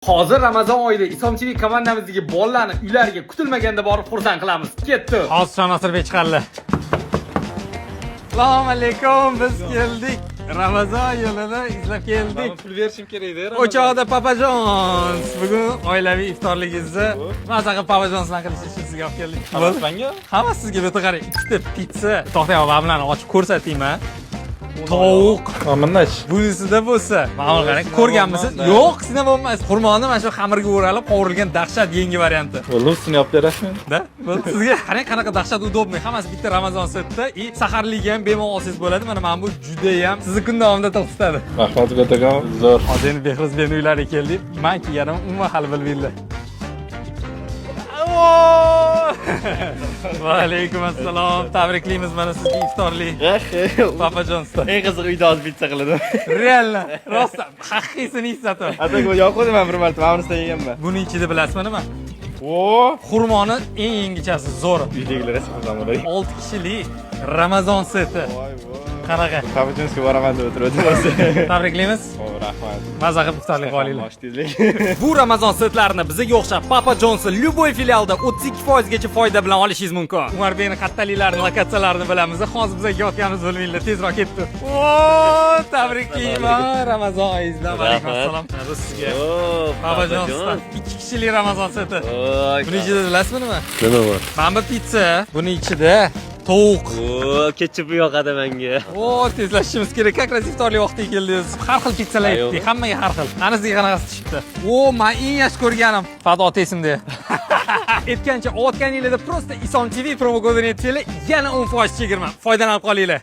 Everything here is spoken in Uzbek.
Hozir Ramazon oyida Islom TV komandamizdagi bolalarni uylariga kutilmaganda borib xursand qilamiz. Ketdi. Hozir Nosir chiqardi. Assalomu alaykum, biz keldik. Ramazon yilini izlab keldik. Pul berishim kerak edi. O'choqda Papa John's. Bugun oilaviy iftorligingizni maza qilib Papa John'sdan qilish uchun sizga olib keldik. Hammasiga? Hamma sizga bitta qarang. Ikkita pizza. To'xtang, ma'mulani ochib ko'rsataymi? Tovuq. Aminlash. Bunisida bo'lsa, ma'mul qarang, ko'rganmisiz? Yo'q, sizda bo'lmas. Xurmoni mana shu xamirga o'ralib qovurilgan dahshat yangi varianti. Lusini olib berasizmi? Da, sizga qarang qanaqa dahshat udobniy. Hammasi bitta Ramazon setda, saharlik ham bemalol olsangiz bo'ladi. Mana bu juda ham sizni kun davomida to'xtatadi. Rahmat Gotagon, zo'r. Hozir endi Behruzbekning uylariga keldik. Men kelganim umuman hali bilmaydilar. Va alaykum assalom. Tabriklaymiz mana sizga iftorlik. Papa John'sdan. Eng qiziq uyda hozir pizza qiladi. Reально, rostdan haqiqiysini eslatib. Ataga yoqdi men bir marta ma'mursidan yeganman. Buning ichida bilasizmi nima? O, Xurmoni eng yangichasi zo'r. uydagilar rasmdan bo'ladi. 6 kishilik Ramazon seti. Voy voy. Qanaqa? Papa John'sga boraman deb o'tirdim. Tabriklaymiz. O, rahmat. Maza qilib iftorlik olinglar. Bosh tezlik. Bu Ramazon setlarini bizga o'xshab Papa John's Lyuboy filialida 32% gacha foyda bilan olishingiz mumkin. Umarbekning qattaliklarini, lokatsiyalarini bilamiz. Hozir bizga yotganimiz bilmaydilar, tezroq ketdi. O, tabriklayman Ramazon oyingizdan. Alaykum assalom. Bu sizga. O, Papa John'sdan 2 kishilik Ramazon seti. Voy. Buning ichida bilasizmi nima? Nima bor? Mana bu pizza, buning ichida tovuq. O, ketchup yoqadi menga. O, tezlashishimiz kerak. Как раз iftorlik vaqtiga keldingiz. Har xil pizzalar yetdik, hammaga har xil. Ana sizga qanaqasi tushibdi? O, men eng yaxshi ko'rganim Fado esimda. Aytgancha, o'tgan yilda prosta Islom TV promo kodini aytsanglar, yana 10% chegirma. Foydalanib qolinglar.